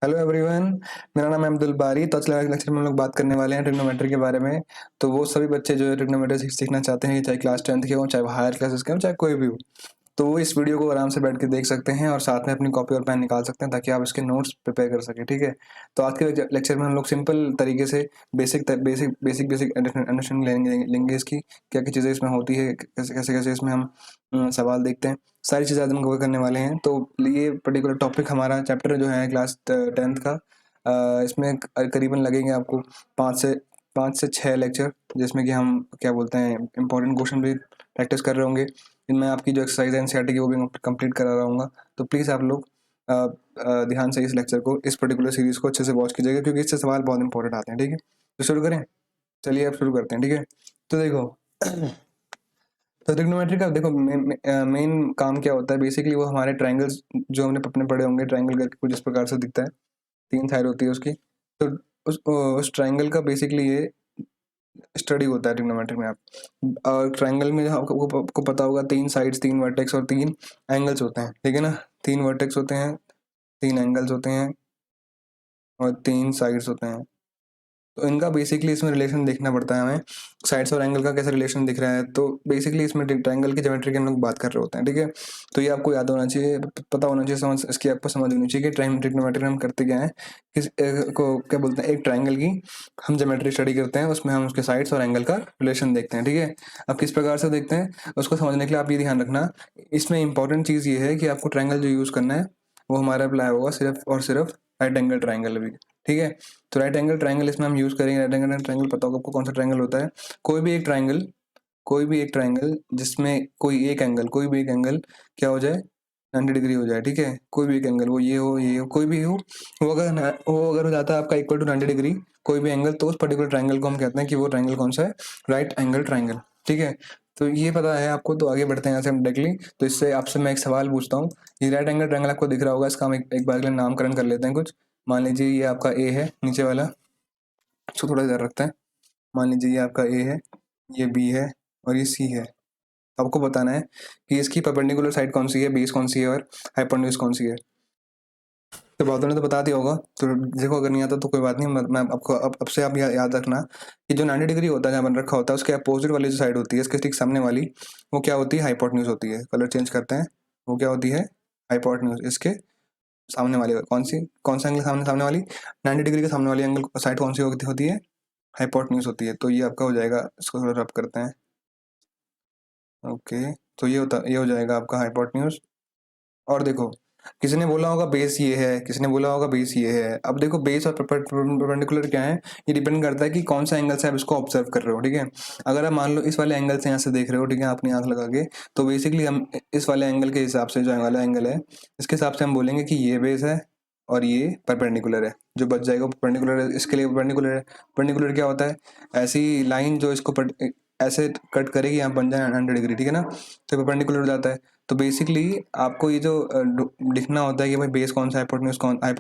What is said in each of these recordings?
Hello everyone. मेरा नाम है अब्दुल बारी। तो आज लेक्चर में हम लोग बात करने वाले हैं ट्रिग्नोमेट्री के बारे में। तो वो सभी बच्चे जो है ट्रिग्नोमेट्री सीखना चाहते हैं, चाहे क्लास 10th के हों, चाहे हायर क्लासेस के हों, चाहे कोई भी हो, तो वो इस वीडियो को आराम से बैठ के देख सकते हैं और साथ में अपनी कॉपी और पेन निकाल सकते हैं ताकि आप इसके नोट्स प्रिपेयर कर सकें। ठीक है। तो आज के लेक्चर में हम लोग सिंपल तरीके से बेसिक अंडरस्टैंडिंग लेंगे इसकी, क्या क्या चीज़ें इसमें होती है, कैसे कैसे कैसे इसमें हम सवाल देखते हैं, सारी चीज़ें आज हम कवर करने वाले हैं। तो ये पर्टिकुलर टॉपिक हमारा चैप्टर जो है क्लास 10th का, इसमें करीबन लगेंगे आपको 5 से 6 लेक्चर, जिसमें कि हम क्या बोलते हैं इंपॉर्टेंट क्वेश्चन भी प्रैक्टिस कर रहे होंगे। मैं आपकी जो एक्सरसाइज है एनसीईआरटी की वो भी कंप्लीट करा रहा हूँ। तो प्लीज़ आप लोग ध्यान से इस लेक्चर को, इस पर्टिकुलर सीरीज को अच्छे से वॉच कीजिएगा, क्योंकि इससे सवाल बहुत इंपॉर्टेंट आते हैं। ठीक है, तो शुरू करें। चलिए अब शुरू करते हैं। ठीक है, तो देखो तो ट्रिग्नोमेट्री का देखो मेन काम क्या होता है। बेसिकली वो हमारे ट्राइंगल्स जो हमने अपने पढ़े होंगे, ट्राइंगल करके कुछ इस प्रकार से दिखता है, 3 साइड होती है उसकी। तो उस ट्राइंगल का बेसिकली ये स्टडी होता है ट्रिग्नोमेट्री में। आप और ट्राइंगल में आपको पता होगा 3 साइड्स, 3 वर्टेक्स और 3 एंगल्स होते हैं। ठीक है ना, 3 वर्टेक्स होते हैं, 3 एंगल्स होते हैं और 3 साइड्स होते हैं। तो इनका बेसिकली इसमें रिलेशन देखना पड़ता है हमें, साइड्स और एंगल का कैसे रिलेशन दिख रहा है। तो बेसिकली इसमें ट्रायंगल की ज्योमेट्री की हम लोग बात कर रहे होते हैं। ठीक है, तो ये आपको याद होना चाहिए, पता होना चाहिए, समझ इसकी आपको समझ होनी चाहिए कि ट्रिग्नोमेट्री में हम करते क्या है, को क्या बोलते हैं, एक ट्रायंगल की हम ज्योमेट्री स्टडी करते हैं, उसमें हम उसके साइड्स और एंगल का रिलेशन देखते हैं। ठीक है, अब किस प्रकार से देखते हैं उसको समझने के लिए आप ये ध्यान रखना, इसमें इंपॉर्टेंट चीज़ ये है कि आपको ट्रायंगल जो यूज़ करना है वो हमारा अप्लाई होगा सिर्फ और सिर्फ राइट एंगल ट्रायंगल भी। ठीक है, तो राइट एंगल ट्रायंगल इसमें हम यूज करेंगे। राइट एंगल ट्रायंगल पता होगा आपको कौन सा ट्रायंगल होता है। कोई भी एक ट्रायंगल जिसमें कोई भी एक एंगल क्या हो जाए, 90 डिग्री हो जाए। ठीक है, कोई भी एक एंगल, वो ये हो, कोई भी हो, वो अगर हो जाता है आपका इक्वल टू 90 डिग्री, कोई भी एंगल, तो उस पर्टिकुलर ट्रायंगल को हम कहते हैं कि वो ट्रायंगल कौन सा है, राइट एंगल ट्रायंगल। ठीक है, तो ये पता है आपको। तो आगे बढ़ते हैं यहाँ से हम डायरेक्टली। तो इससे आपसे मैं एक सवाल पूछता हूँ। ये राइट एंगल ट्रायंगल आपको दिख रहा होगा, इसका हम एक बार के लिए नामकरण कर लेते हैं कुछ। मान लीजिए ये आपका ए है, नीचे वाला, इसको थोड़ा इधर रखते हैं। मान लीजिए ये आपका ए है, ये बी है और ये सी है। तो आपको बताना है कि इसकी परपेंडिकुलर साइड कौन सी है, बेस कौन सी है और हाइपोटेन्यूज कौन सी है। तो बातों ने तो बता दिया होगा। तो देखो, अगर नहीं आता तो कोई बात नहीं, मैं आपको अब से आप याद रखना कि जो 90 डिग्री होता है जहाँ बन रखा होता है, उसके अपोजिट वाली जो साइड होती है, इसके ठीक सामने वाली, वो क्या होती है, हाइपोटेन्यूज होती है। कलर चेंज करते हैं, वो क्या होती है, हाइपोटेन्यूज। इसके सामने वाली कौन सा एंगल, सामने वाली 90 डिग्री के सामने वाली एंगल साइड कौन सी होती है, हाइपोटेन्यूज होती है। तो ये आपका हो जाएगा, इसको थोड़ा रब करते हैं। ओके, तो ये हो जाएगा आपका हाइपोटेन्यूज। और देखो, किसी ने बोला होगा बेस ये है, किसी ने बोला होगा बेस ये है। अब देखो, बेस और परपेंडिकुलर क्या है, ये डिपेंड करता है कि कौन सा एंगल से आप इसको ऑब्जर्व कर रहे हो। ठीक है, अगर आप मान लो इस वाले एंगल से यहाँ से देख रहे हो, ठीक है, अपनी आंख लगा के, तो बेसिकली हम इस वाले एंगल के हिसाब से, जो वाला एंगल है, इसके हिसाब से हम बोलेंगे कि ये बेस है और ये परपेंडिकुलर है। जो बच जाएगा वो परपेंडिकुलर है, इसके लिए परपेंडिकुलर है। परपेंडिकुलर क्या होता है, ऐसी लाइन जो इसको ऐसे कट करेगी, यहाँ बन जाए 90 डिग्री। ठीक है ना, तो परपेंडिकुलर हो जाता है। तो बेसिकली आपको ये जो लिखना होता है कि भाई बेस कौन सा, हाइपोटेन्यूज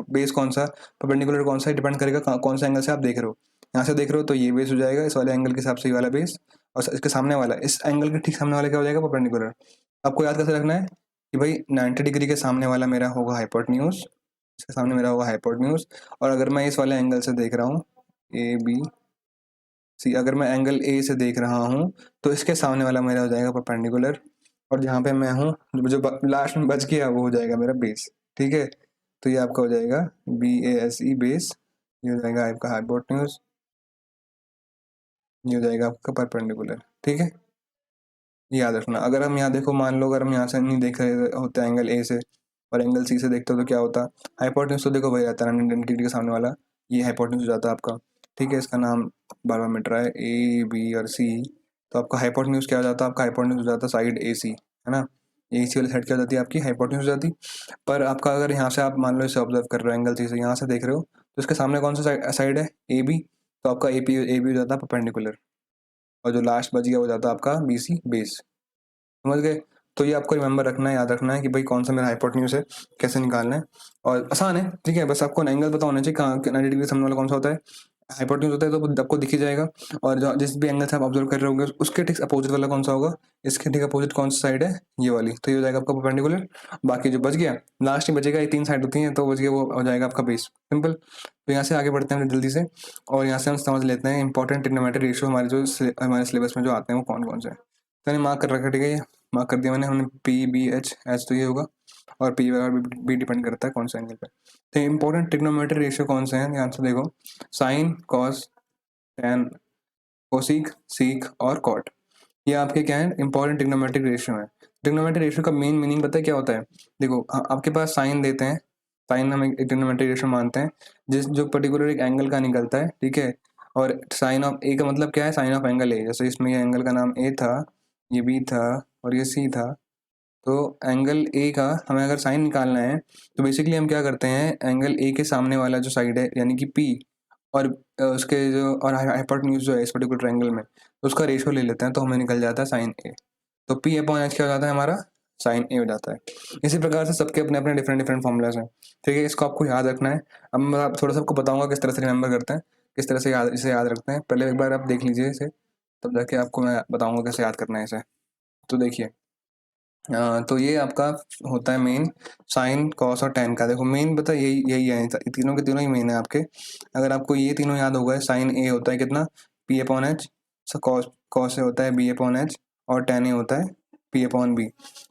बेस कौन सा, परपेंडिकुलर कौन सा, डिपेंड करेगा कौन सा एंगल से आप देख रहे हो। यहाँ से देख रहे हो तो ये बेस हो जाएगा, इस वाले एंगल के हिसाब से ये वाला बेस, और इसके सामने वाला, इस एंगल के ठीक सामने वाला क्या हो जाएगा, परपेंडिकुलर। आपको याद कैसे रखना है कि भाई 90 डिग्री के सामने वाला मेरा होगा हाइपोटेन्यूज, इसके सामने मेरा होगा हाइपोटेन्यूज। और अगर मैं इस वाले एंगल से देख रहा हूँ, ए बी सी, अगर मैं एंगल ए से देख रहा हूँ, तो इसके सामने वाला मेरा हो जाएगा परपेंडिकुलर। और जहाँ पे मैं हूँ, जो लास्ट में बच गया, वो हो जाएगा मेरा बेस। ठीक है, तो ये आपका हो जाएगा BASE बेस, ये हो जाएगा आपका हाइपोटेन्यूज, ये हो जाएगा आपका परपेंडिकुलर। ठीक है, याद रखना। अगर हम यहाँ देखो, मान लो अगर हम यहाँ से नहीं देख रहे होते एंगल ए से और एंगल सी से देखते हो, तो क्या होता, हाइपोटेन्यूज तो देखो वही रहता है 90 डिग्री के सामने वाला, ये हाइपोटेन्यूज हो जाता है आपका। ठीक है, इसका नाम बार बार मिट रहा है, ए बी और सी। तो आपका हाइपोटेन्यूज क्या हो जाता है, आपका हाइपोटेन्यूज हो जाता है साइड AC, है ना। ये AC वाली साइड क्या हो जाती है, आपकी हाइपोटेन्यूज हो जाती। पर आपका अगर यहाँ से आप मान लो इसे ऑब्जर्व कर रहे हो एंगल सी से, यहाँ से देख रहे हो, तो इसके सामने कौन सा साइड है, AB। तो आपका AB हो जाता है परपेंडिकुलर, और जो लास्ट बच गया वो जाता है आपका BC बेस। समझ गए। तो ये आपको रिमेंबर रखना है, याद रखना है कि भाई कौन सा मेरा हाइपोटेन्यूज है, कैसे निकालना है। और आसान है, ठीक है, बस आपको एंगल पता होना चाहिए, कहाँ 90 डिग्री सामने वाला कौन सा होता है, हाइपोटेन्यूज होता है तो वो आपको दिख ही जाएगा, और जो जिस भी एंगल से आप ऑब्जर्व कर रहे होंगे उसके ठीक अपोजिट वाला कौन सा होगा, इसके ठीक अपोजिट कौन सा साइड है, ये वाली, तो ये हो जाएगा आपका परपेंडिकुलर। बाकी जो बच गया लास्ट में बचेगा, ये 3 साइड होती हैं तो बच गया, वो हो जाएगा आपका बेस। सिंपल। तो यहाँ से आगे बढ़ते हैं जल्दी से, और यहाँ से हम समझ लेते हैं इंपॉर्टेंट ट्रिग्नोमेट्री रेशियो हमारे जो हमारे सिलेबस में जो आते हैं वो कौन कौन से हैं। तो मैंने मार्क कर रखा है, ठीक है, ये मार्क कर दिया मैंने, हमने पी बी एच, एच तो ये होगा, और पी और बी डिपेंड करता है कौन सा एंगल पे। तो इंपॉर्टेंट ट्रिग्नोमेट्री रेशियो कौन से हैं, ध्यान से देखो, sine, cos, tan, cosec, sec और कॉट, ये आपके क्या है, इंपॉर्टेंट ट्रिग्नोमेट्रिक रेशियो है। ट्रिग्नोमेट्रिक रेशियो का मेन मीनिंग पता है क्या होता है, देखो आपके पास साइन देते हैं, साइन हम एक ट्रिग्नोमेट्रिक रेशियो मानते हैं, जिस जो पर्टिकुलर एक एंगल का निकलता है, ठीक है, और साइन ऑफ ए का मतलब क्या है, साइन ऑफ एंगल ए, जैसे इसमें ये एंगल का नाम ए था, ये बी था और ये सी था, तो एंगल ए का हमें अगर साइन निकालना है तो बेसिकली हम क्या करते हैं, एंगल ए के सामने वाला जो साइड है यानी कि पी, और उसके जो और हाइपोटेन्यूज जो है इस पर्टिकुलर ट्रायंगल में, तो उसका रेशियो ले लेते हैं तो हमें निकल जाता है साइन ए। तो पी अपॉन एच क्या हो जाता है हमारा, साइन ए हो जाता है। इसी प्रकार से सबके अपने अपने डिफरेंट डिफरेंट फॉर्मूलाज हैं, ठीक है, इसको आपको याद रखना है। अब मैं थोड़ा सा आपको बताऊंगा किस तरह से रिमेंबर करते हैं, किस तरह से इसे याद रखते हैं, पहले एक बार आप देख लीजिए इसे, तब जाके आपको मैं बताऊंगा कैसे याद करना है इसे। तो देखिए, तो ये आपका होता है मेन, साइन कॉस और टैन का। देखो मेन बता यही यही है, तीनों के तीनों ही मेन है आपके। अगर आपको ये तीनों याद होगा, साइन ए होता है कितना, P upon H, cos cos A होता है बी अपॉन एच, और टैन ए होता है पी अपॉन बी।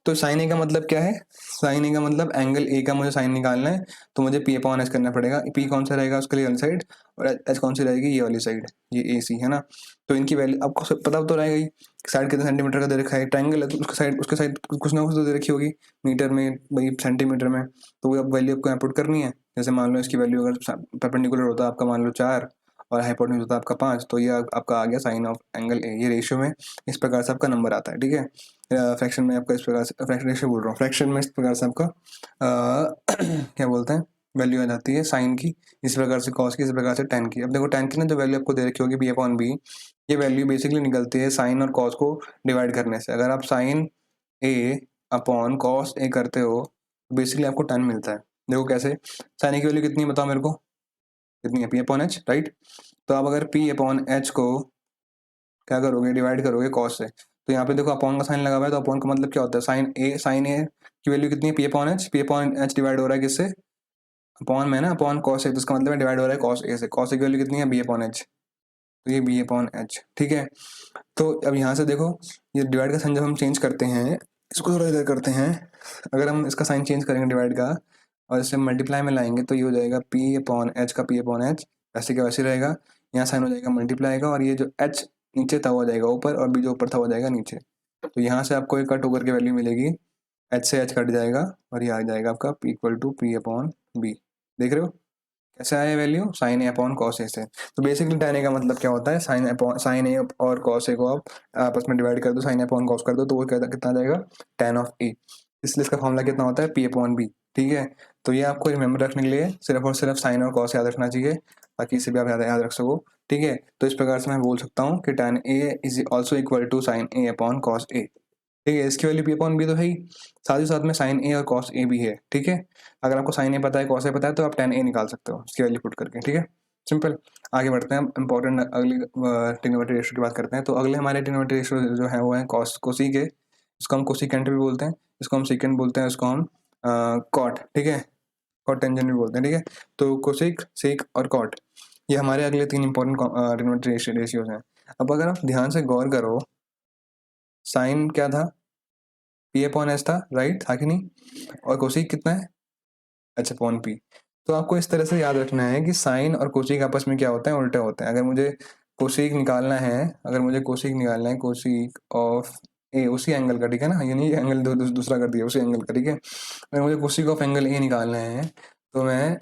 तो साइन ए का मतलब क्या है, साइन ए का मतलब एंगल ए का मुझे साइन निकालना है, तो मुझे पी अपॉन एच करना पड़ेगा। पी कौन सा रहेगा उसके लिए वाली साइड, और एच कौन सी रहेगी ये वाली साइड, ये ए सी है ना। तो इनकी वैल्यू आपको पता तो रहेगा ही, साइड कितने सेंटीमीटर का दे रखा है, ट्रायंगल है तो उसके साइड कुछ ना कुछ तो दे रखी होगी, मीटर में भाई सेंटीमीटर में, तो वो अब वैल्यू आपको पुट करनी है। जैसे मान लो इसकी वैल्यू अगर परपेंडिकुलर होता है आपका मान लो 4, और हाइपोटेन्यूज होता है आपका 5, तो ये आपका आ गया साइन ऑफ एंगल ए। ये रेशियो में इस प्रकार से आपका नंबर आता है, ठीक है। फ्रैक्शन में आपका इस प्रकार से, फ्रैक्शन रेशियो बोल रहा हूँ, फ्रैक्शन में इस प्रकार से आपका क्या बोलते हैं, वैल्यू आ जाती है साइन की, इस प्रकार से कॉस की, इस प्रकार से टैन की। अब देखो टैन की ना जो वैल्यू आपको दे रखी होगी बी अपॉन बी, ये वैल्यू बेसिकली निकलती है साइन और कॉस को डिवाइड करने से। अगर आप साइन ए अपॉन कॉस ए करते हो तो बेसिकली आपको टैन मिलता है। देखो कैसे, साइन ए की वैल्यू कितनी है बताओ मेरे को, कितनी है, पी अपॉन एच, राइट। तो आप अगर पी अपॉन एच को क्या करोगे, डिवाइड करोगे कॉस से, तो यहाँ पे देखो अपॉन का साइन लगा हुआ है, तो अपॉन का मतलब क्या होता है, साइन ए की वैल्यू कितनी है, पी अपॉन एच डिवाइड हो रहा है किससे, अपॉन में ना, अपॉन कॉस ए, तो इसका मतलब है डिवाइड हो रहा है कॉस ए से। कॉस ए की वैल्यू कितनी है, बी अपॉन एच, तो ये बी अपॉन एच, ठीक है। तो अब यहाँ से देखो, ये डिवाइड का साइन जब हम चेंज करते हैं, इसको थोड़ा इधर करते हैं, अगर हम इसका साइन चेंज करेंगे डिवाइड का, और इसे मल्टीप्लाई में लाएंगे तो ये हो जाएगा पी अपॉन एच का पी अपॉन एच, वैसे का वैसे रहेगा, यहाँ साइन हो जाएगा मल्टीप्लाई का, और ये जो एच नीचे था वो हो जाएगा ऊपर, और बी जो ऊपर था वो जाएगा नीचे। तो यहाँ से आपको एक कट होकर के वैल्यू मिलेगी, एच से एच कट जाएगा, और ये आ जाएगा आपका P equal to P upon B. देख रहे हो कैसे आया value, sine A upon cos A से। तो बेसिकली tan ए का मतलब क्या होता है, साइन ए और कॉस ए को आप आपस में डिवाइड कर दो, साइन ए अपॉन कॉस कर दो, तो वो कितना आ जाएगा, tan ऑफ ए। इसलिए इसका फॉर्मूला कितना होता है, पी अपॉन बी, ठीक है। तो ये आपको रिमेंबर रखने के लिए सिर्फ और सिर्फ साइन और कॉस याद रखना चाहिए, ताकि इसे भी आप याद रख सको, ठीक है। तो इस प्रकार से मैं बोल सकता हूँ कि tan A is also equal to sine A upon cos A, ठीक है। इसकी वैल्यू पी अपॉन बी तो है ही, साथ ही साथ में साइन ए और कॉस ए भी है, ठीक है। अगर आपको साइन ए पता है, कॉस ए पता है, तो आप tan ए निकाल सकते हो इसकी वैल्यू पुट करके, ठीक है। सिंपल। आगे बढ़ते हैं, इंपॉर्टेंट अगली ट्रिग्नोमेट्री रेशियो की बात करते हैं। तो अगले हमारे ट्रिग्नोमेट्री रेशियो जो है वो है कॉस कोसिक है, इसको हम कोसिकेंट भी बोलते हैं, इसको हम सीकेंट बोलते हैं, इसको हम कॉट, ठीक है, कॉट टेंजेंट भी बोलते हैं, ठीक है। तो कोसिक, सेक और कॉट, ये हमारे अगले 3 इंपॉर्टेंट ट्रिग्नोमेट्री रेशियोज हैं। अब अगर आप ध्यान से गौर करो, साइन क्या था, पी अपॉन एच था, राइट था कि नहीं, और कोसिक कितना है, एच अपॉन पी। तो आपको इस तरह से याद रखना है कि साइन और कोसिक आपस में क्या होते हैं, उल्टे होते हैं। अगर मुझे कोसिक निकालना है, अगर मुझे कोसिक निकालना है, कोसिक ऑफ ए, उसी एंगल का, ठीक है ना, ये नहीं एंगल दूसरा कर दिया, उसी एंगल का, ठीक है। अगर मुझे कोसिक ऑफ एंगल ए निकालना है, तो मैं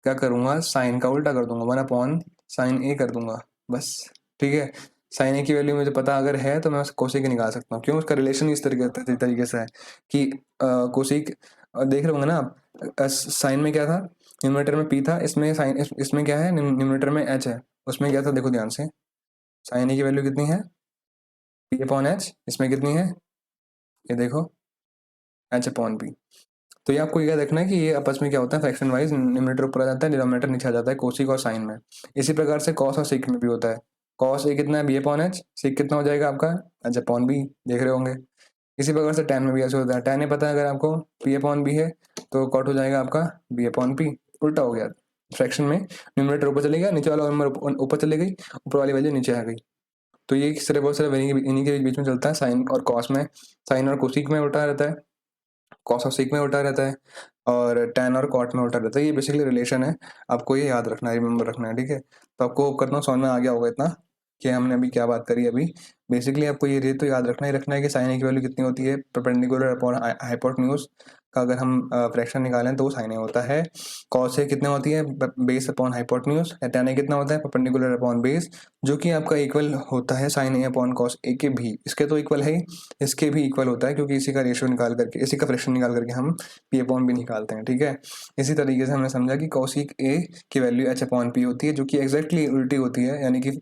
क्या करूंगा, साइन का उल्टा कर दूंगा, 1 अपॉन साइन ए कर दूंगा, बस, ठीक है। साइन ए की वैल्यू मुझे पता अगर है तो मैं कोसिक निकाल सकता हूँ, क्यों, उसका रिलेशन इस तरीके से है कि कोसिक, देख रहे होंगे ना आप, साइन में क्या था, न्यूमरेटर में पी था, इसमें साइन इसमें क्या है, न्यूमरेटर में एच है, उसमें क्या था, देखो ध्यान से, साइन ए की वैल्यू कितनी है, पी अपॉन एच, इसमें कितनी है, ये देखो, एच अपॉन पी। तो ये आपको क्या देखना है कि ये आपस में क्या होता है, फ्रैक्शन वाइज न्यूमरेटर ऊपर आ जाता है, डिनोमिनेटर नीचे आ जाता है कोसिक और साइन में। इसी प्रकार से कॉस और सीक में भी होता है। कॉस ए कितना है, बी अपॉन एच, सीक कितना हो जाएगा आपका एच अपॉन बी, देख रहे होंगे। इसी प्रकार से टैन में भी ऐसे होता है, टैन ये पता है अगर आपको पी अपॉन बी है तो कॉट हो जाएगा आपका बी अपॉन पी, उल्टा हो गया। फ्रैक्शन में न्यूमरेटर ऊपर चले गया, नीचे वाला नंबर ऊपर चले गई, ऊपर वाली वैल्यू नीचे आ गई। तो ये सिर्फ और सिर्फ इन्हीं के बीच में चलता है, साइन और कॉस में। साइन और कोसिक में उल्टा रहता है, कॉस और सीक में उल्टा रहता है, और टैन और कॉट में उल्टा रहता है। ये बेसिकली रिलेशन है, आपको ये याद रखना है, रिमेंबर रखना है, ठीक है। तो आपको होप करता हूँ समझ में आ गया होगा इतना कि हमने अभी क्या बात करी अभी। बेसिकली आपको ये तो याद रखना है कि साइन ए की वैल्यू कितनी होती है, परपेंडिकुलर अपॉन हाइपोटेन्यूज का अगर हम फ्रैक्शन निकालें तो वो साइन ए होता है। कॉस ए कितनी होती है, base upon hypotenuse. Tan A कितना होता है, परपेंडिकुलर अपॉन बेस, जो कि आपका इक्वल होता है साइन ए अपॉन कॉस ए के भी। इसके तो इक्वल है ही, इसके भी इक्वल होता है, क्योंकि इसी का रेशियो निकाल करके, इसी का फ्रैक्शन निकाल करके हम पी अपॉन बी निकालते हैं, ठीक है। इसी तरीके से हमने समझा कि कॉसिक ए की वैल्यू एच अपॉन पी होती है, जो कि एग्जैक्टली उल्टी होती है, यानी कि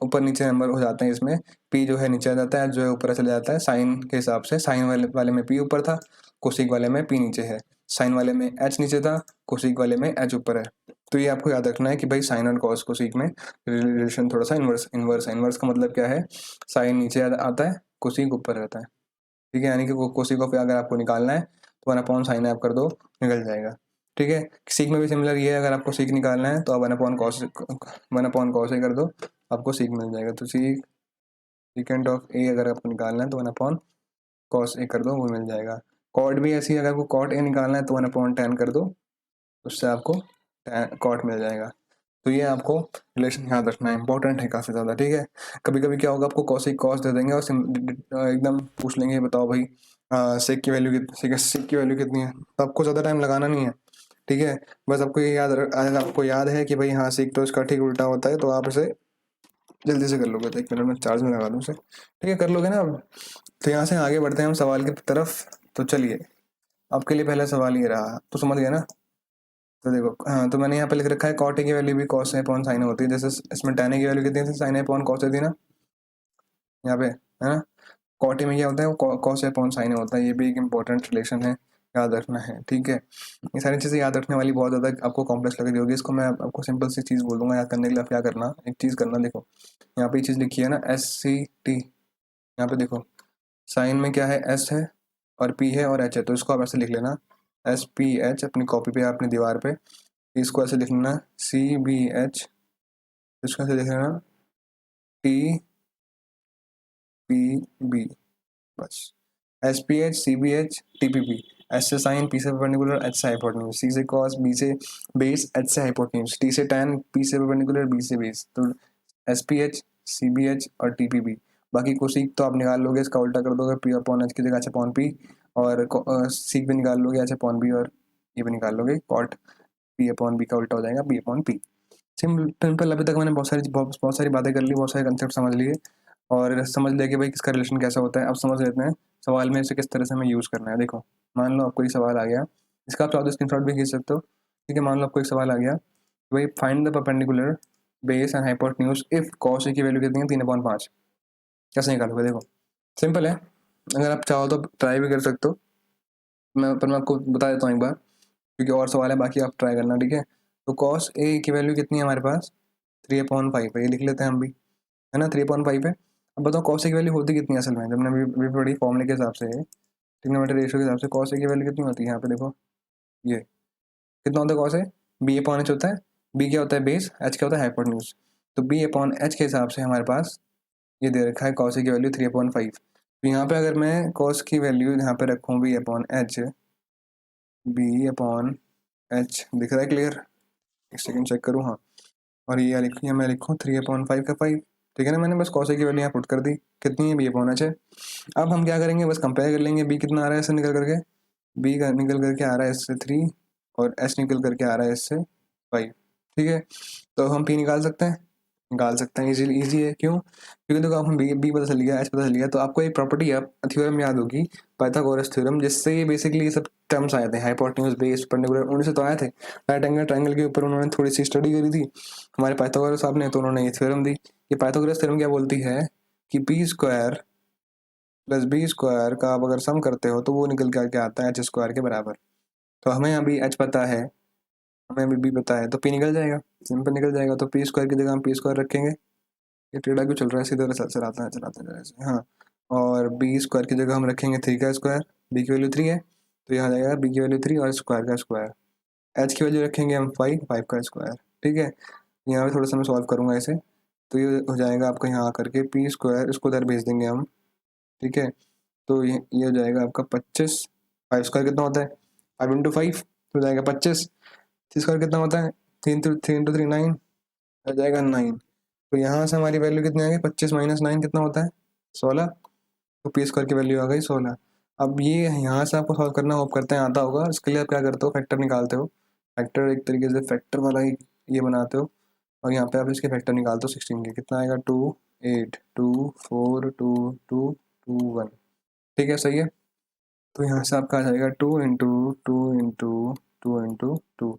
ऊपर नीचे नंबर हो जाते हैं इसमें। पी जो है नीचे आ जाता है, जो है ऊपर चले जाता है साइन के हिसाब से। साइन वाले में पी ऊपर था, कोसिक वाले में पी नीचे है। साइन वाले में एच नीचे था, कोसिक वाले में एच ऊपर है। तो ये आपको याद रखना है कि भाई साइन और कॉस कोसिक में रिलेशन थोड़ा सा इन्वर्स इन्वर्स इन्वर्स का मतलब क्या है, साइन नीचे आता है, कोसिक ऊपर रहता है, ठीक है। यानी कि कोसिक ऑफ अगर आपको निकालना है तो 1 अपॉन साइन ऐप कर दो, निकल जाएगा, ठीक है। सीक में भी सिमिलर ये है, अगर आपको सीक निकालना है तो आप 1 अपॉन कॉस ए कर दो, आपको सीक मिल जाएगा। तो सीकेंट ऑफ ए अगर आपको निकालना है तो 1 अपॉन कॉस ए कर दो, वो मिल जाएगा। कॉट भी ऐसी, अगर आपको कॉट ए निकालना है तो 1 अपॉन 10 कर दो, उससे आपको कॉट मिल जाएगा। तो ये आपको रिलेशन याद रखना है, इंपॉर्टेंट है काफ़ी ज़्यादा, ठीक है। कभी कभी क्या होगा, आपको कॉसिक कॉस दे देंगे और एकदम पूछ लेंगे बताओ भाई सेक की वैल्यू सेक की वैल्यू कितनी है, तो आपको ज़्यादा टाइम लगाना नहीं है, ठीक है। बस आपको ये अगर आपको याद है कि भाई हाँ सेक तो इसका ठीक उल्टा होता है, तो आप इसे जल्दी से कर लोगे। तो 1 मिनट में चार्ज में लगा दूँ उसे, ठीक है, कर लोगे ना अब। तो यहाँ से आगे बढ़ते हैं हम सवाल की तरफ। तो चलिए, आपके लिए पहला सवाल ये रहा, तो समझ गए ना। तो देखो, हाँ, तो मैंने यहाँ पे लिख रखा है कॉट ए की वैल्यू भी कॉस ए अपॉन साइन होती है, जैसे इसमें टैन ए की वैल्यू कितनी थी, साइन ए अपॉन कॉस ए थी ना, यहाँ पे है ना। कॉट ए में क्या होता है, वो कॉस ए अपॉन साइन ए होता है। ये भी एक इंपॉर्टेंट रिलेशन है, याद रखना है, ठीक है। ये सारी चीज़ें याद रखने वाली बहुत ज़्यादा आपको कॉम्प्लेक्स लग रही होगी, इसको मैं आपको सिंपल सी चीज़ बोल दूंगा याद करने के लिए। आप क्या करना, एक चीज़ करना, देखो यहाँ पे ये चीज़ लिखी है ना, एस सी टी, यहाँ पे देखो साइन में क्या है, एस है और पी है और एच है, तो इसको आप ऐसे लिख लेना, एस पी एच, अपनी कॉपी पे अपनी दीवार पे इसको ऐसे लिख लेना, सी बी एच, इसको ऐसे लिख लेना, टी पी बी, बस। S P H, C B H, T P P. S से साइन, पी से परपेंडिकुलर, एच से हाइपोटेन्यूज, सी से कॉस, बी से बेस, एच से हाइपोटेन्यूज, टी से टैन, पी से परपेंडिकुलर, बी से बेस। तो S P H, C B H और टी पी पी। बाकी को सीख तो आप निकाल लोगे, इसका उल्टा कर दोगे, पी अपॉन एच की जगह एच अपॉन पी, और सीख भी निकाल लोगे एच अपॉन बी, और ये भी निकाल लोगे, कॉट पी अपॉन बी का उल्टा हो जाएगा बी अपॉन पी। सिंपल। अभी तक मैंने बहुत सारी बातें कर ली, बहुत सारे कंसेप्ट समझ लिए, और समझ लिया कि भाई किसका रिलेशन कैसा होता है। अब समझ लेते हैं सवाल में इसे किस तरह से हमें यूज़ करना है। देखो, मान लो आपको एक सवाल आ गया, इसका आप चाहो तो स्क्रीनशॉट भी खींच सकते हो, ठीक है। मान लो आपको एक सवाल आ गया, भाई find the perpendicular base and hypotenuse if cos A की वैल्यू कितनी है, 3/5। कैसे निकालोगे, देखो सिंपल है। अगर आप चाहो तो ट्राई भी कर सकते हो, मैं आपको बता देता हूँ एक बार, क्योंकि और सवाल है बाकी, आप ट्राई करना, ठीक है। तो कॉस ए की वैल्यू कितनी है हमारे पास, 3/5 है, ये लिख लेते हैं हम भी, है ना, 3/5 है। अब बताओ कॉस ए की वैल्यू होती कितनी है असल में, जब हमने अभी बड़ी फॉर्मूले के हिसाब से, ट्रिग्नोमेट्री रेशियो के हिसाब से कॉस ए की वैल्यू कितनी होती है, यहाँ पे देखो ये कितना होता है cos A, B upon H होता है। बी क्या होता है, बेस, एच क्या होता है, हाइपोटेन्यूज। तो बी अपॉन एच के हिसाब से हमारे पास ये दे रखा है कॉस ए की वैल्यू 3/5। तो यहाँ पे अगर मैं कॉस की वैल्यू यहाँ पे रखूँ B upon H, B upon H दिख रहा है क्लियर, एक सेकंड चेक करूँ, हाँ। और ये लिखूँ, मैं लिखूँ 3/5 का 5, ठीक है ना। मैंने बस कॉस ए की वैल्यू यहाँ पुट कर दी, कितनी है, बी अपॉन एच है। अब हम क्या करेंगे, बस कंपेयर कर लेंगे, बी कितना आ रहा है इससे निकल करके, बी का निकल करके आ रहा है इससे 3, और एच निकल करके आ रहा है इससे 5, ठीक है। तो हम पी निकाल सकते हैं, इजीली, इजी है, क्यों, क्योंकि देखो आप हम बी पता चल गया, एच पता चल गया, तो आपको एक प्रॉपर्टी है, थ्योरम याद होगी, पाइथागोरस थ्योरम, जिससे ये बेसिकली ये सब टर्म्स आए थे, हाइपोटेन्यूज, बेस, परपेंडिकुलर, उनसे तो आए थे। राइट एंगल ट्रायंगल के ऊपर उन्होंने थोड़ी सी स्टडी करी थी हमारे पाइथागोरस साहब ने, तो उन्होंने ये थ्योरम दी। ये पाइथागोरस थ्योरम क्या बोलती है कि P square plus B square का आप अगर सम करते हो तो वो निकल के आके आता है एच स्क्वायर के बराबर। तो हमें अभी एच पता है, हमें अभी बी पता है, तो पी निकल जाएगा, सिंपल निकल जाएगा। तो पी स्क्वायर की जगह हम पी स्क्वायर रखेंगे। ये टेढ़ा क्यों चल रहा है, सीधा चलाता है ऐसे, हाँ। और बी स्क्वायर की जगह हम रखेंगे 3 का स्क्वायर, बी की वैल्यू 3 है तो यहाँ आ जाएगा बी की वैल्यू 3 और स्क्वायर का स्क्वायर। एच की वैल्यू रखेंगे हम 5, 5 का स्क्वायर, ठीक है। यहाँ पे थोड़ा सा मैं सॉल्व करूँगा इसे, तो ये हो जाएगा आपका यहाँ आकर के पी स्क्वायर, इसको उधर भेज देंगे हम, ठीक है। तो ये हो जाएगा आपका 25। 5 स्क्वायर कितना होता है, 5 इंटू 5 हो जाएगा 25। 3 स्क्वायर कितना होता है, 3 इंटू 3 9 हो जाएगा 9। तो यहाँ से हमारी वैल्यू कितनी आ गई, 25 माइनस 9 कितना होता है, 16। तो पी स्क्वायर की वैल्यू आ गई 16। अब ये यहाँ से आपको सॉल्व करना होप करते हैं आता होगा। इसके लिए आप क्या करते हो, फैक्टर निकालते हो। फैक्टर एक तरीके से फैक्टर वाला ही ये बनाते हो, और यहाँ पे आप इसके फैक्टर निकालते हो 16 के। कितना आएगा, 2 8 2 4 2 2 2 1, ठीक है, सही है। तो यहाँ से आपका आ जाएगा 2 इंटू 2 इंटू 2 इंटू 2।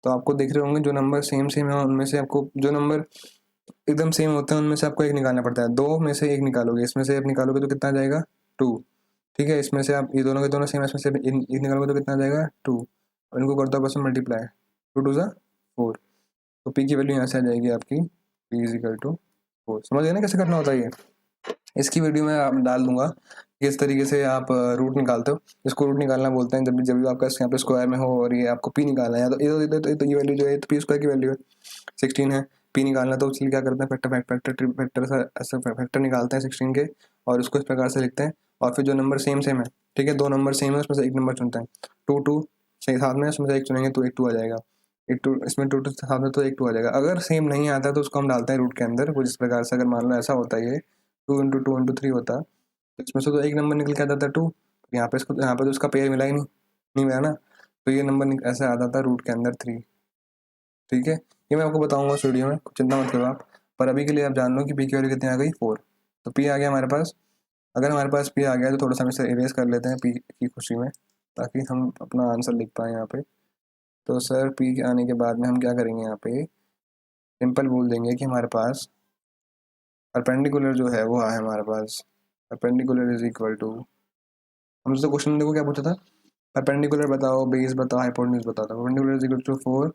तो आपको देख रहे होंगे जो नंबर सेम सेम है उनमें से आपको जो नंबर एकदम सेम होते हैं उनमें से आपको एक निकालना पड़ता है। दो में से एक निकालोगे, इसमें से एक निकालोगे तो कितना आ जाएगा, 2, ठीक है। इसमें से आप ये दोनों के दोनों सेम, इसमें से एक निकालोगे तो कितना आ जाएगा, 2, और इनको कर दो आपस में मल्टीप्लाई, 2 2 ज़ा 4। तो पी की वैल्यू यहाँ से आ जाएगी आपकी पी इज इक्वल टू 4। समझ गए ना कैसे करना होता है ये। इसकी वीडियो में आप डाल दूंगा कि इस तरीके से आप रूट निकालते हो। इसको रूट निकालना बोलते हैं जब भी आपका यहाँ पे स्क्वायर में हो और ये आपको पी निकालना है। तो ये वैल्यू जो है तो पी स्क्वायर की वैल्यू है 16 है, पी निकालना, तो इसलिए क्या करते हैं फैक्टर निकालते हैं 16 के, और उसको इस प्रकार से लिखते हैं। और फिर जो नंबर सेम सेम है, ठीक है, दो नंबर सेम है उसमें से एक नंबर चुनते हैं। 2 2 सही साथ में, उसमें से एक चुनेंगे तो एक 2 आ जाएगा। एक 2 इसमें 2 2 साथ में तो एक 2 आ जाएगा। अगर सेम नहीं आता है तो उसको हम डालते हैं रूट के अंदर। कुछ इस प्रकार से अगर मान लो ऐसा होता है, ये 2 इंटू 3 होता, तो इसमें से तो एक नंबर निकल के आता था 2। यहाँ पे इसको, यहाँ पे तो उसका पेयर मिला ही नहीं मिला ना, तो ये नंबर ऐसे आता था रूट के अंदर 3, ठीक है। ये मैं आपको बताऊंगा उस वीडियो में, चिंता मत करो आप। पर अभी के लिए आप जान लो कि पी की वैल्यू कितनी आ गई, 4। तो पी आ गया हमारे पास। अगर हमारे पास पी आ गया तो थोड़ा सा हम इसे इरेज कर लेते हैं पी की खुशी में, ताकि हम अपना आंसर लिख पाएँ यहाँ पे। तो सर पी के आने के बाद में हम क्या करेंगे, यहाँ पे सिंपल बोल देंगे कि हमारे पास परपेंडिकुलर जो है वो है हमारे पास, परपेंडिकुलर इज इक्वल टू, हमसे क्वेश्चन देखो क्या पूछा था, परपेंडिकुलर बताओ, बेस बताओ, हाइपोटेन्यूज बताओ। Perpendicular is equal to 4,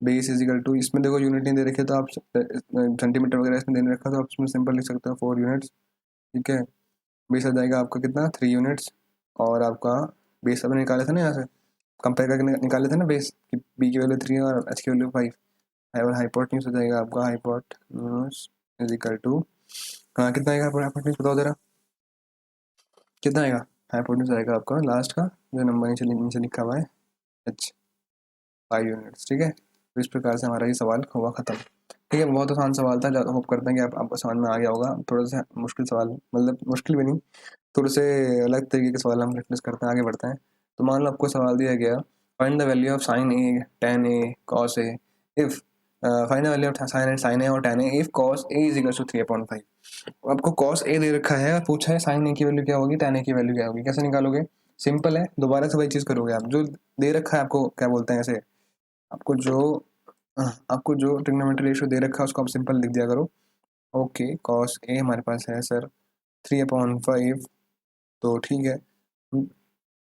base is equal to, इसमें देखो यूनिट नहीं दे रखे तो आप सेंटीमीटर वगैरह इसमें देने रखा तो आप इसमें सिंपल लिख सकते हो 4 यूनिट्स, ठीक है। बेस आ जाएगा आपका कितना, 3 यूनिट्स। और आपका बेस अभी निकाले थे ना, यहाँ से कंपेयर करके निकाले थे ना बेस कि बी की वैल्यू 3 और एच की वैल्यू 5। और हाइपोटेन्यूज हो जाएगा आपका, हाइपोटेन्यूज इज इक्वल टू, हाँ कितना आएगा हाइपोटेन्यूज बताओ जरा, कितना आएगा हाइपोटेन्यूज आएगा आपका लास्ट का जो नंबर नीचे नीचे लिखा हुआ है, एच 5 यूनिट्स, ठीक है। तो इस प्रकार से हमारा ये सवाल हुआ खत्म, ठीक है। बहुत आसान सवाल था, होप करते हैं कि आपको समझ में आ गया होगा। थोड़ा सा मुश्किल सवाल, मतलब मुश्किल भी नहीं, थोड़े से अलग तरीके के सवाल हम प्रैक्टिस करते हैं, आगे बढ़ते हैं। तो मान लो आपको सवाल दिया गया, find the value of sine A, tan A, cos A, if find the value of sine A और tan A if cos A is equal to 3/5। आपको कॉस ए दे रखा है और पूछा है साइन ए की वैल्यू क्या होगी, टेन ए की वैल्यू क्या होगी, कैसे निकालोगे। सिंपल है, दोबारा से वही चीज़ करोगे आप, जो दे रखा है आपको क्या बोलते हैं ऐसे, आपको जो आपको जो ट्रिग्नोमेट्री रेशियो दे रखा है उसको आप सिंपल लिख दिया करो। ओके, कॉस ए हमारे पास है सर 3/5, तो ठीक है।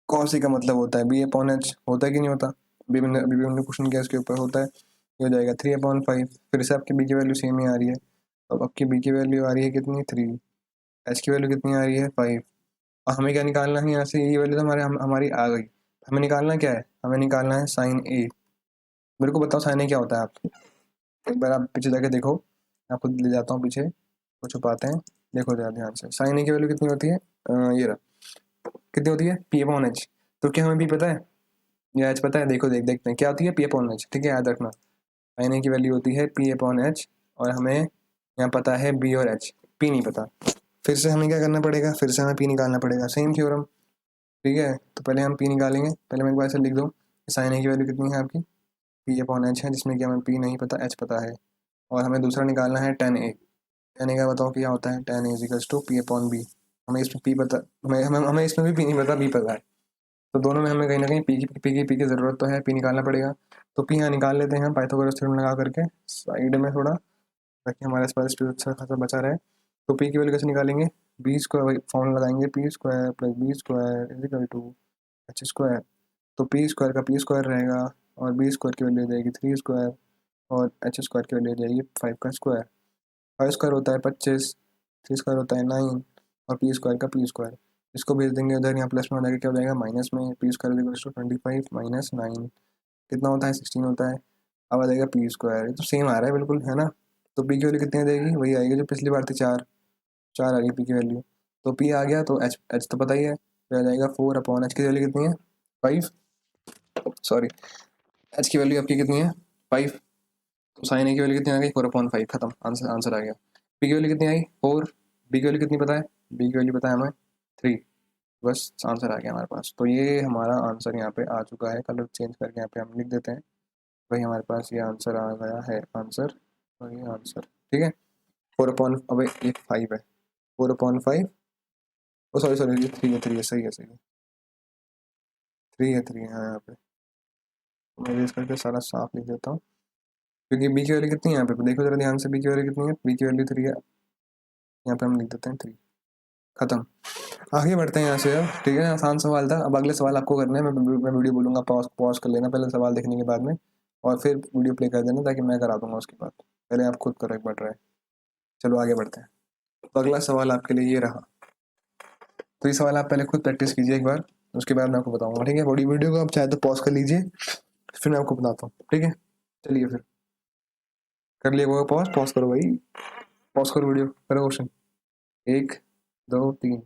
कॉस ए का मतलब होता है b/h, होता है कि नहीं होता, अभी भी हमने क्वेश्चन किया इसके ऊपर, होता है। ये हो जाएगा 3/5। फिर से आपकी बी की वैल्यू सेम ही आ रही है, अब आपकी बी की वैल्यू आ रही है कितनी, 3, एच की वैल्यू कितनी आ रही है, 5। और हमें क्या निकालना है, यहाँ से ये वैल्यू तो हमारी आ गई। हमें निकालना क्या है, हमें निकालना है साइन ए। मेरे को बताओ साइन ए क्या होता है, आप एक बार आप पीछे जाके देखो, मैं आपको ले जाता हूँ पीछे, वो छुपाते हैं, देखो जरा ध्यान से। साइन ए की वैल्यू कितनी होती है, ये रहा, कितनी होती है, p/h। तो क्या हमें भी पता है या एच पता है, देखो देखते हैं क्या होती है, p/h, ठीक है, याद रखना। साइन ए की वैल्यू होती है p/h, और हमें यहाँ पता है b और h, p नहीं पता। फिर से हमें क्या करना पड़ेगा, फिर से हमें p निकालना पड़ेगा, सेम थ्योरम, ठीक है। तो पहले हम p निकालेंगे, पहले मैं एक बार ऐसे लिख दूँ, साइन ए की वैल्यू कितनी है आपकी, p/h है, जिसमें कि हमें p नहीं पता, h पता है। और हमें दूसरा निकालना है tan a। tan a का बताओ क्या होता है, tan a equals to p/b। हमें इसमें p पता, हमें इसमें भी p नहीं पता, b पता है। तो दोनों में हमें कहीं ना कहीं पी की ज़रूरत तो है, पी निकालना पड़ेगा। तो पी यहाँ निकाल लेते हैं हम पाइथागोरस थ्योरम लगा करके साइड में थोड़ा, ताकि हमारे पास स्पेस अच्छा खासा बचा रहे। तो पी की वैल्यू कैसे निकालेंगे, बी स्क्वायर फॉर्मूला लगाएंगे, P square plus B square is equal to H square. तो पी स्क्वायर का पी स्क्वायर रहेगा और बी स्क्वायर की वैल्यू हो जाएगी 3 स्क्वायर और एच स्क्वायर की वैल्यू हो जाएगी 5 का स्क्वायर। 5 स्क्वायर होता है 25, 3 स्क्वायर होता है 9 और पी स्क्वायर का पी स्क्वायर। इसको भेज देंगे उधर, यहाँ प्लस में हो जाएगा, क्या हो जाएगा माइनस में, P square equal to 25 minus 9 कितना होता है 16 होता है। अब आ जाएगा पी स्क्वायर, ये तो सेम आ रहा है बिल्कुल, है ना। तो पी की वैल्यू कितनी आ जाएगी, वही आएगी जो पिछली बार थी, 4 4 आ गई पी की वैल्यू। तो पी आ गया तो एच एच तो पता ही है, फिर आ जाएगा 4 अपॉन एच की वैल्यू कितनी है 5, सॉरी एच की वैल्यू आपकी कितनी है 5। तो साइन ए की वैल्यू कितनी आ गई 4/5, खत्म, आंसर आंसर आ गया। पी की वैल्यू कितनी आई 4, बी की वैल्यू कितनी पता है, बी की वैल्यू पता है हमें 3, बस आंसर आ गया हमारे पास। तो ये हमारा आंसर यहाँ पे आ चुका है, कलर चेंज करके यहाँ पे हम लिख देते हैं, भाई हमारे पास ये आंसर आ गया है आंसर, और ये आंसर ठीक है। 4/, अब ये 5 है, 4/5, ओ सॉरी सॉरी ये 3 है, 3 है, सही है सही है, 3 है, 3 है हाँ यहाँ पे। मैं इस करके सारा साफ लिख देता हूँ, क्योंकि बी की वैल्यू कितनी है यहाँ पे देखो जरा ध्यान से, बी की वैल्यू कितनी है, बी की वैल्यू 3 है, यहाँ पे हम लिख देते हैं 3, खत्म। आगे बढ़ते हैं यहाँ से अब, ठीक है आसान सवाल था। अब अगले सवाल आपको करना है, मैं वीडियो बोलूंगा, पॉज पॉज कर लेना पहले सवाल देखने के बाद में, और फिर वीडियो प्ले कर देना ताकि मैं करा दूंगा उसके बाद, पहले आप खुद करो एक बार ट्राई। चलो आगे बढ़ते हैं। तो अगला सवाल आपके लिए ये रहा, तो ये सवाल आप पहले खुद प्रैक्टिस कीजिए एक बार, उसके बाद मैं आपको बताऊंगा, ठीक है। बड़ी वीडियो को आप चाहे तो पॉज कर लीजिए, फिर मैं आपको बताता हूँ, ठीक है। चलिए फिर कर लिया वो, पॉज पॉज करो भाई, पॉज करो वीडियो, करो क्वेश्चन, 1 2 3।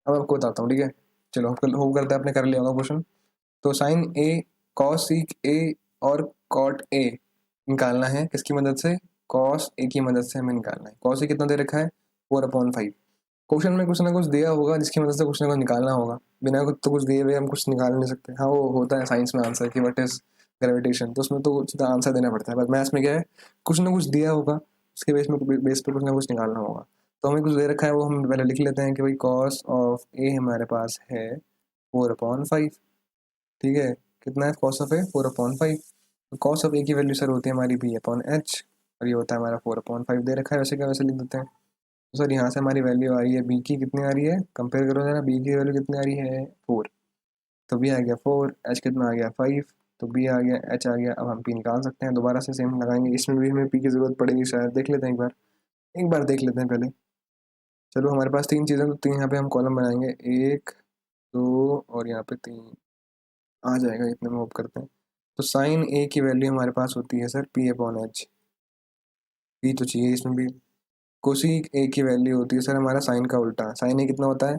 अब आपको बताता हूँ, ठीक है। चलो होप करते हैं आपने कर लिया होगा क्वेश्चन। तो साइन ए कॉस सीक ए और कॉट ए निकालना है, किसकी मदद से, कॉस ए की मदद से हमें निकालना है। कॉस ए कितना दे रखा है 4/5। क्वेश्चन में कुछ ना कुछ दिया होगा जिसकी मदद से कुछ ना कुछ निकालना होगा, बिना कुछ तो कुछ दिए हुए हम कुछ निकाल नहीं सकते। हाँ वो होता है साइंस में आंसर की व्हाट इज ग्रेविटेशन, तो उसमें तो सीधा आंसर देना पड़ता है, बट मैथ्स में क्या है, कुछ ना कुछ दिया होगा, उसके बेस पे कुछ ना कुछ निकालना होगा। तो हमें कुछ दे रखा है, वो हम पहले लिख लेते हैं कि भाई कॉस ऑफ ए हमारे पास है 4/5, ठीक है। कितना है कॉस ऑफ ए 4/5। तो कॉस ऑफ ए की वैल्यू सर होती है हमारी b/h, और ये होता है हमारा 4/5 दे रखा है, वैसे क्या वैसे लिख देते हैं। तो सर यहाँ से हमारी वैल्यू आ रही है बी की, कितनी आ रही है कंपेयर करो जरा, बी की वैल्यू कितनी आ रही है 4, तो बी आ गया 4, एच कितना आ गया 5, तो बी आ गया एच आ गया। अब हम पी निकाल सकते हैं, दोबारा से सेम लगाएंगे, इसमें भी हमें पी की ज़रूरत पड़ेगी शायद, देख लेते हैं एक बार देख लेते हैं पहले। चलो हमारे पास 3 चीज़ें, तो 3 यहाँ पे हम कॉलम बनाएंगे, 1 2 और यहाँ पे 3 आ जाएगा, इतने में होप करते हैं। तो साइन ए की वैल्यू हमारे पास होती है सर p/h, पी तो चाहिए इसमें भी। कोसिक ए की वैल्यू होती है सर हमारा साइन का उल्टा, साइन ए कितना होता है,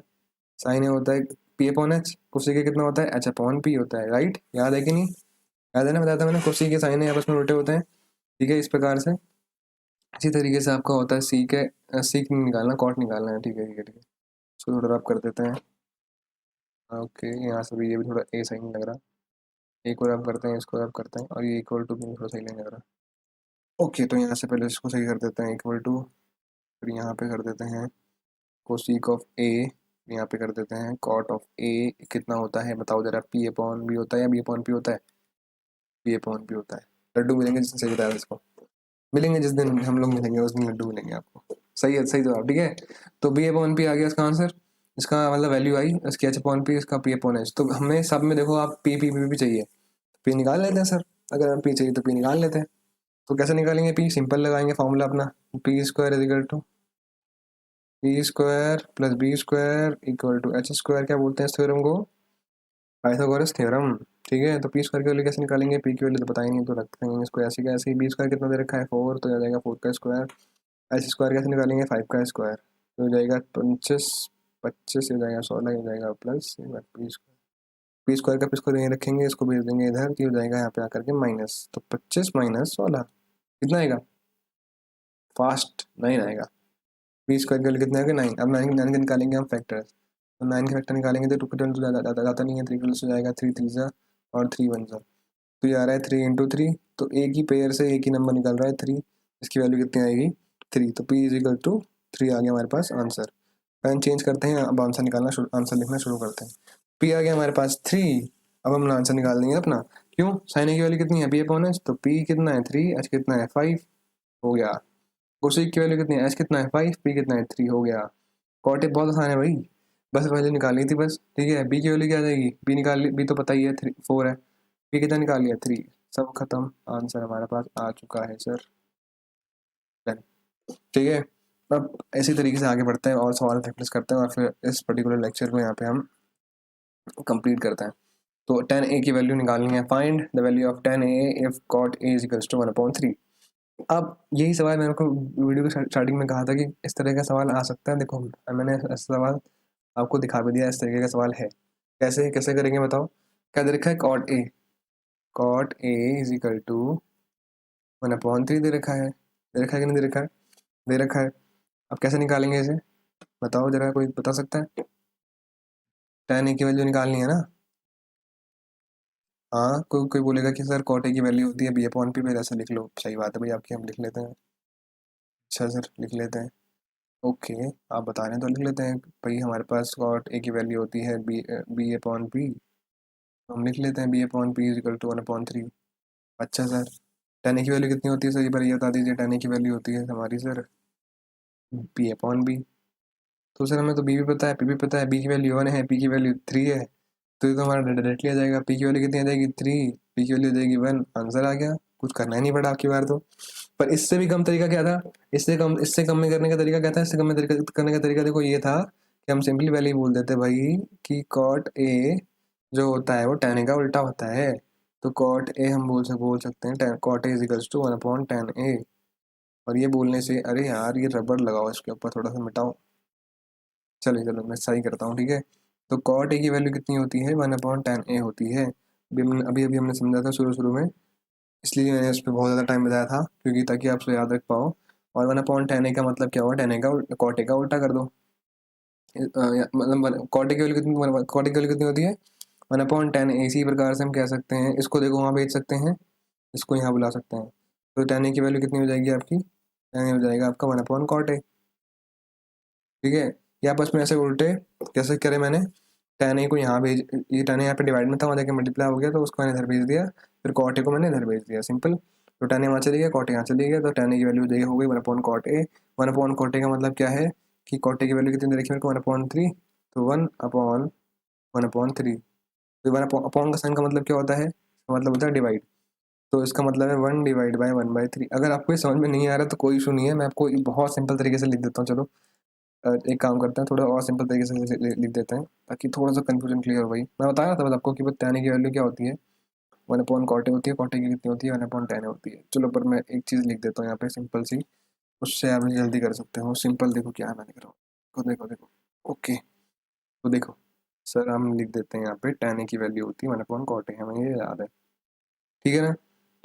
साइन ए होता है p/h, कोसिक ए कितना होता है h/p होता है, राइट, याद है कि नहीं, याद है ना, बताया था मैंने, कोसिक के साइन ए आपस में उल्टे होते हैं, ठीक है। इस प्रकार से इसी तरीके से आपका होता है सीक निकालना, कॉट निकालना है, ठीक है ठीक है ठीक है। इसको थोड़ा रब कर देते हैं, ओके यहाँ से भी ये भी थोड़ा ए सही नहीं लग रहा, एक और रब करते हैं, इसको रब करते हैं, और ये इक्वल टू भी थोड़ा सही नहीं लग रहा। ओके तो यहाँ से पहले इसको सही कर देते हैं, इक्वल टू, फिर यहाँ पे कर देते हैं कोसीक ऑफ ए, यहाँ पे कर देते हैं कॉट ऑफ ए, कितना होता है बताओ जरा, p/b होता है या b/p होता है, p/b होता है। लड्डू मिलेंगे जिस दिन सही बताया इसको, मिलेंगे जिस दिन हम लोग मिलेंगे उस दिन लड्डू मिलेंगे आपको, सही है सही जवाब, ठीक है। तो b/p आ गया इसका आंसर, इसका मतलब वैल्यू आई इसकी h/p, इसका p/h। तो हमें सब में देखो आप p भी चाहिए, p निकाल लेते हैं सर, अगर p चाहिए तो p निकाल लेते हैं। तो कैसे निकालेंगे p, सिंपल लगाएंगे फॉर्मूला अपना, p square is equal to P square plus B square equal to H square, क्या बोलते हैं इस थ्योरम को, पाइथागोरस थ्योरम, ठीक है। तो पी स्क्वायर की वैल्यू कैसे निकालेंगे, पी की वैल्यू तो पता ही नहीं, तो रखते हैं इसको ऐसे का ऐसे ही। बी स्क्वायर कितना दे रखा है 4, तो आ जाएगा 4 का स्क्वायर। एच स्क्वायर कैसे निकालेंगे 5 का स्क्वायर, तो हो जाएगा 25, 25 हो जाएगा 16 हो जाएगा plus P square, P square का पी स्क्वायर यहीं रखेंगे, इसको भेज देंगे इधर, तो हो जाएगा यहाँ पे आकर के माइनस, तो 25 माइनस 16 कितना आएगा, फास्ट 9 आएगा। पी स्क्वायर की वैल्यू कितना आएगा 9। अब 9 9 के निकालेंगे हम फैक्टर, तो 9 के फैक्टर निकालेंगे तो 2 का टर्न जाता नहीं है, 3 प्लस हो जाएगा 3 3 जा और 3 1 जा, तो ये आ रहा है 3 इंटू 3, तो एक ही पेयर से एक ही नंबर निकल रहा है 3, इसकी वैल्यू कितनी आएगी 3, तो p इज इक्वल टू 3 आ गया हमारे पास आंसर। पेन चेंज करते हैं, अब आंसर निकालना आंसर लिखना शुरू करते हैं। p आ गया हमारे पास 3, अब हम आंसर निकाल देंगे अपना, क्यों साइन ए की वैल्यू कितनी है p/h, तो p कितना है 3, h कितना है 5, हो गया। कोसेक की वैल्यू कितनी है, एच कितना है 5, पी कितना है 3 हो गया। कॉट ए बहुत आसान है भाई, बस वैल्यू निकालनी थी बस, ठीक है। बी की वैल्यू क्या आ जाएगी, बी निकाल ली, बी तो पता ही है 3 4 है, बी कितना निकाल लिया 3, सब खत्म, आंसर हमारे पास आ चुका है सर। Done। ठीक है, अब इसी तरीके से आगे बढ़ते हैं और सवाल प्रैक्टिस करते हैं और फिर इस पर्टिकुलर लेक्चर को यहाँ पे हम कंप्लीट करते हैं। तो tan a की वैल्यू निकालनी है, find the value of tan a if cot a is equals to 1/3। अब यही सवाल मैंने आपको वीडियो के स्टार्टिंग में कहा था कि इस तरह का सवाल आ सकता है। देखो मैंने ऐसा सवाल आपको दिखा भी दिया, इस तरीके का सवाल है। कैसे कैसे करेंगे बताओ, क्या दे रखा है, cot A is equal to 1/3 दे रखा है, दे रखा है कि नहीं दे रखा है, दे रखा है। अब कैसे निकालेंगे इसे, बताओ जरा, कोई बता सकता है। tan a की वैल्यू निकालनी है ना। हाँ, कोई कोई बोलेगा कि सर कॉट ए की वैल्यू होती है b/p, पहले ऐसा लिख लो, सही बात है भाई आपकी, हम लिख लेते हैं। अच्छा सर लिख लेते हैं, ओके, आप बता रहे हैं तो लिख लेते हैं भाई। हमारे पास कॉट ए की वैल्यू होती है b/p, हम लिख लेते हैं b/p इज इक्वल टू 1/3। अच्छा सर, tan a की वैल्यू कितनी होती है सर, ये बार ये बता दीजिए। tan a की वैल्यू होती है हमारी सर b/b। तो सर हमें तो b भी पता है, p भी पता है, b की वैल्यू 1 है, p की वैल्यू 3 है, तो ये तो हमारा डायरेक्टली आ जाएगा। p की वैल्यू कितनी आ जाएगी 3, p की वैल्यू आ जाएगी 1, आंसर आ गया। कुछ करना ही नहीं पड़ा आपकी बार तो। पर इससे भी कम तरीका क्या था, इससे कम में करने का तरीका क्या था, इससे कम में करने का तरीका देखो ये था कि हम सिंपली पहले ही बोल देते भाई कि कॉट ए जो होता है वो tan a का उल्टा होता है। तो कॉट ए हम बोल सकते हैं cot A is equals to 1/tan a। और ये बोलने से, अरे यार ये रबड़ लगाओ इसके ऊपर, थोड़ा सा मिटाओ, चलो चलो मैं सही करता हूँ, ठीक है। तो कॉट ए की वैल्यू कितनी होती है, 1/tan a होती है। अभी अभी हमने समझा था शुरू शुरू में, इसलिए मैंने उस पर बहुत ज़्यादा टाइम बताया था, क्योंकि ताकि आप उसे याद रख पाओ। और 1/tan a का मतलब क्या हुआ, tan a का कॉट ए का उल्टा कर दो। मतलब कॉट ए की वैल्यू कितनी होती है 1/tan a। इसी प्रकार से हम कह सकते हैं, इसको देखो वहाँ भेज सकते हैं, इसको यहाँ बुला सकते हैं। तो tan a की वैल्यू कितनी हो जाएगी आपकी, tan a हो जाएगा आपका 1/cot a, ठीक है। या आपस में ऐसे उल्टे कैसे करे मैंने, tan a को यहाँ भेज, ये tan a यहाँ पे डिवाइड में था, वहाँ जाके मल्टीप्लाई हो गया, तो उसको मैंने इधर भेज दिया, फिर cot a को मैंने इधर भेज दिया, सिंपल। तो tan a वहाँ चली गया, cot a यहाँ चली गया, तो tan a की वैल्यू हो जाएगी, हो गई 1/cot a। 1/cot a का मतलब क्या है कि cot a की वैल्यू कितनी दे रखी है मेरे को 1/3, तो 1/1/3। तो 1/अपॉन का साइन का मतलब क्या होता है, इसका मतलब होता है डिवाइड। तो इसका मतलब है 1/1/3। अगर आपको ये समझ में नहीं आ रहा तो कोई इशू नहीं है, मैं आपको बहुत सिंपल तरीके से लिख देता हूँ, चलो। एक काम करते हैं, थोड़ा और सिंपल तरीके से लिख देते हैं, ताकि थोड़ा सा कंफ्यूजन क्लियर हो। भाई मैं बता रहा था बस आपको कि tan की वैल्यू क्या होती है, 1/cot a होती है, cot a की कितनी होती है 1/tan a होती है। चलो पर मैं एक चीज़ लिख देता हूँ यहाँ पे सिंपल सी, उससे आप जल्दी कर सकते हो। सिंपल देखो क्या है, मैं लिख रहा हूँ, देखो देखो, ओके। तो देखो सर हम लिख देते हैं यहाँ पे tan a की वैल्यू होती है 1/cot a, हमें ये याद है, ठीक है ना।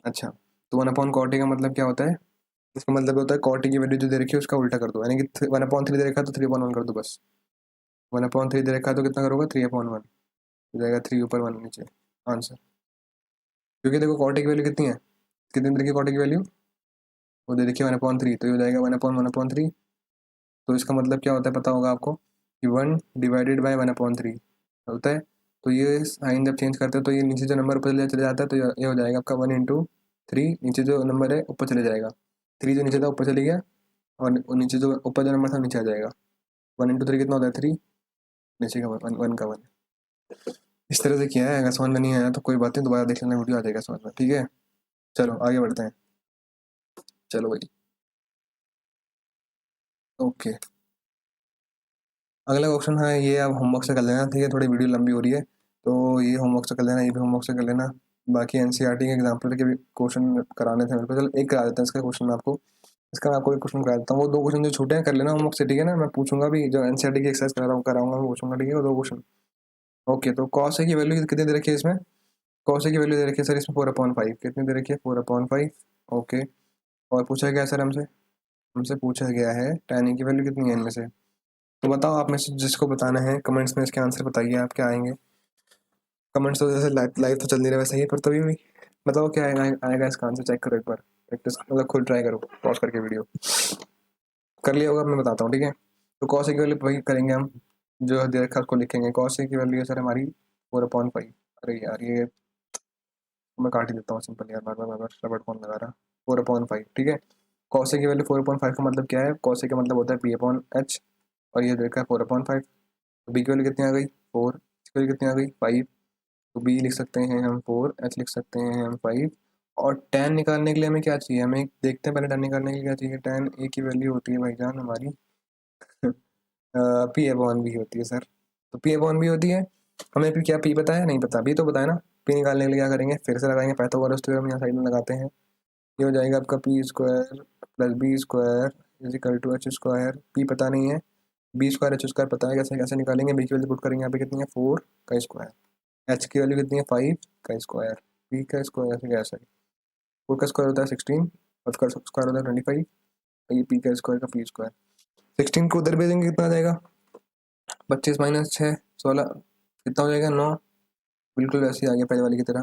अच्छा, तो 1/cot a का मतलब क्या होता है, इसका मतलब होता है cot a की वैल्यू जो दे रखी है उसका उल्टा कर दो, यानी कि 1/3 दे रखा है तो 3/1 कर दो बस। 1/3 दे रखा है तो कितना करोगे 3/1 हो जाएगा, 3 ऊपर 1 नीचे, आंसर। क्योंकि देखो cot a की वैल्यू कितनी है, कितनी दे रखी है cot a की वैल्यू, वो दे रखी है 1/3, तो ये हो जाएगा 1/1/3। तो इसका मतलब क्या होता है पता होगा आपको कि 1/1/3 होता है। तो ये साइन जब चेंज करते हैं तो ये नीचे जो नंबर ऊपर चले जाता है, तो ये हो जाएगा आपका 1/3, नीचे जो नंबर है ऊपर चले जाएगा, 3 जो नीचे था ऊपर चले गया, और नीचे जो ऊपर जो नंबर था नीचे आ जाएगा। 1 × 3 कितना होता है 3, नीचे का 1 का 1। इस तरह से किया है, अगर समझ में नहीं आया तो कोई बात नहीं, दोबारा देख लेना, वीडियो आ जाएगा समझ में, ठीक है। चलो आगे बढ़ते हैं, चलो भाई, ओके। अगला क्वेश्चन है ये, आप होमवर्क से कर लेना, ठीक है, थोड़ी वीडियो लंबी हो रही है, तो ये होमवर्क से कर लेना, ये भी होमवर्क से कर लेना। बाकी एनसीईआरटी के एग्जाम्पल के भी क्वेश्चन कराने थे मेरे को, चलो एक करा देते हैं इसका क्वेश्चन मैं आपको, इसका मैं आपको एक क्वेश्चन करा देता हूँ। वो 2 क्वेश्चन जो छूटे हैं कर लेना होमवर्क से, ठीक है ना। मैं पूछूंगा भी, जो एनसीईआरटी की एक्सरसाइज करा रहा हूँ कराऊंगा, मैं पूछूंगा, ठीक है, वो 2 क्वेश्चन। ओके, तो कॉस ए की वैल्यू कितनी दे रखी है इसमें, कॉस ए की वैल्यू दे रखी है सर इसमें 4/5, कितनी दे रखी है 4/5, ओके। और पूछा गया सर हमसे, हमसे पूछा गया है tan ए की वैल्यू कितनी है इनमें से। तो बताओ आप में से जिसको बताना है कमेंट्स में इसके आंसर बताइए, आप क्या आएंगे। कमेंट्स तो जैसे लाइव लाइव तो चल नहीं रहा वैसे ही, पर तभी भी बताओ क्या आएगा, आएगा इसका आंसर, चेक करो एक बार, प्रैक्टिस मतलब खुद ट्राई करो, पॉज करके वीडियो कर लिया होगा, मैं बताता हूँ, ठीक है। तो कॉस ए की वैल्यू वही करेंगे हम, जो दे रखा है उसको लिखेंगे। कॉस ए की वैल्यू है सर हमारी 4/5। अरे यार ये मैं काट ही देता हूँ सिंपल यार, बार बार रबड़ कौन लगा रहा, 4/5, ठीक है। कॉसे की वैल्यू 4/5 का मतलब क्या है, कॉसे का मतलब होता है p/h, और ये देखा 4/5, तो बी की वैल्यू कितनी आ गई 4, इसकी वैल्यू कितनी आ गई 5, तो बी लिख सकते हैं हम 4, एच लिख सकते हैं हम 5। और tan निकालने के लिए हमें क्या चाहिए, हमें देखते हैं पहले tan निकालने के लिए क्या चाहिए, tan ए की वैल्यू होती है भाईजान हमारी p/b होती है सर, तो p/b होती है, हमें भी क्या p पता है, नहीं पता, b तो पता है ना। p निकालने के लिए क्या करेंगे, फिर से लगाएंगे पाइथागोरस थ्योरम, यहाँ साइड में लगाते हैं, ये हो जाएगा आपका p² + b² = h², p पता नहीं है, b² h² पता है, कैसे कैसे निकालेंगे, b की वैल्यू पुट करेंगे यहाँ पे कितनी है 4 का स्क्वायर, h की वैल्यू कितनी है 5 का स्क्वायर, p का स्क्वायर ऐसे कैसे, 4 का स्क्वायर होता है 16, और उसका स्क्वायर होता है 25, और ये p का स्क्वायर का p², 16 को उधर भेजेंगे कितना आ जाएगा, 25 - 6 16, कितना हो जाएगा 9, बिल्कुल वैसे ही आ गया पहले वाली की तरह।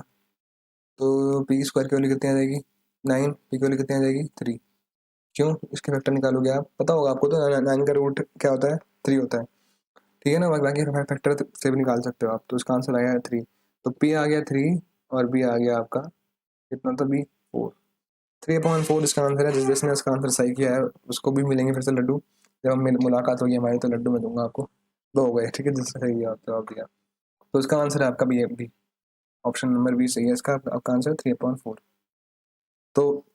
तो p² की वैल्यू कितनी आ जाएगी 9, p की वैल्यू कितनी आ जाएगी 3, क्यों, इसके फैक्टर निकालोगे आप, पता होगा आपको, तो 9 का रूट क्या होता है 3 होता है, ठीक है ना, बाकी फैक्टर से भी निकाल सकते हो आप, तो इसका आंसर आया है 3, तो p आ गया 3 और b आ गया आपका कितना, तो b 4, 3/4 इसका आंसर है। जिसने इसका आंसर सही किया है उसको भी मिलेंगे फिर से लड्डू, जब हम मुलाकात होगी हमारी, तो लड्डू मैं दूंगा आपको, 2 हो गए, ठीक है, जिसने सही जवाब दिया, तो इसका आंसर है आपका बी, ऑप्शन नंबर बी सही है इसका, आपका आंसर 3/4। तो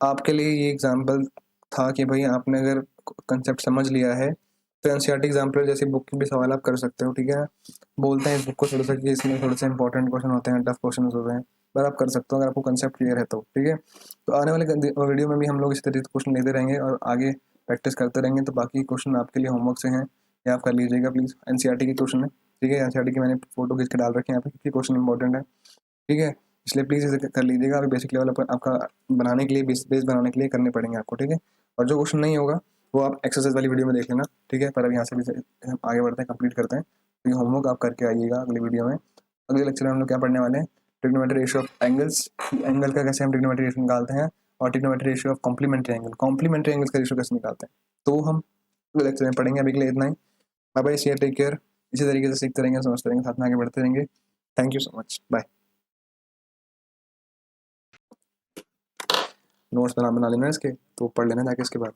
आपके लिए ये एग्जाम्पल था कि भाई आपने अगर कंसेप्ट समझ लिया है तो एनसीईआरटी एग्जाम्पल जैसी बुक के भी सवाल आप कर सकते हो, ठीक है। बोलते हैं इस बुक को थोड़ा सा कि इसमें थोड़े से इंपॉर्टेंट क्वेश्चन होते हैं, टफ क्वेश्चन होते हैं, पर आप कर सकते हो अगर आपको कंसेप्ट क्लियर है तो, ठीक है। तो आने वाले वीडियो में भी हम लोग इसी तरीके से क्वेश्चन लेते रहेंगे और आगे प्रैक्टिस करते रहेंगे, तो बाकी क्वेश्चन आपके लिए होमवर्क से हैं, ये आप कर लीजिएगा प्लीज़, एनसीईआरटी के क्वेश्चन है, ठीक है, एनसीईआरटी की मैंने फोटो खींच के डाल रखे हैं यहाँ पे, क्योंकि क्वेश्चन इंपॉर्टेंट है, ठीक है, इसलिए प्लीज़ इसे कर लीजिएगा, अभी बेसिक लेवल पर आपका बनाने के लिए, बेस बनाने के लिए करने पड़ेंगे आपको, ठीक है। और जो क्वेश्चन नहीं होगा वो आप एक्सरसाइज वाली वीडियो में देख लेना, ठीक है। पर अब यहाँ से भी हम आगे बढ़ते हैं, कंप्लीट करते हैं, तो ये होमवर्क आप करके आइएगा अगली वीडियो में। अगले लेक्चर में हम लोग क्या पढ़ने वाले हैं, trigonometry ratio of angles, angle का कैसे हम ट्रिग्नोमेट्री रेशियो निकालते हैं, और trigonometry ratio of complementary angle, complementary angles का रेशियो कैसे निकालते हैं, तो हम अगले लेक्चर में पढ़ेंगे। अभी के लिए इतना ही, bye bye, share, take care. इसी तरीके से सीखते रहेंगे, समझते रहेंगे, साथ में आगे बढ़ते रहेंगे। Thank you so much, bye. Notes बना लेना इसके, तो पढ़ लेना जाके इसके बाद,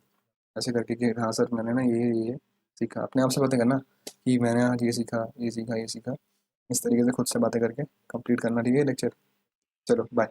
ऐसे करके कि हाँ सर मैंने ना ये सीखा, अपने आप से बातें करना कि मैंने आज ये सीखा, ये सीखा, ये सीखा, इस तरीके से खुद से बातें करके कंप्लीट करना, ठीक है लेक्चर। चलो बाय।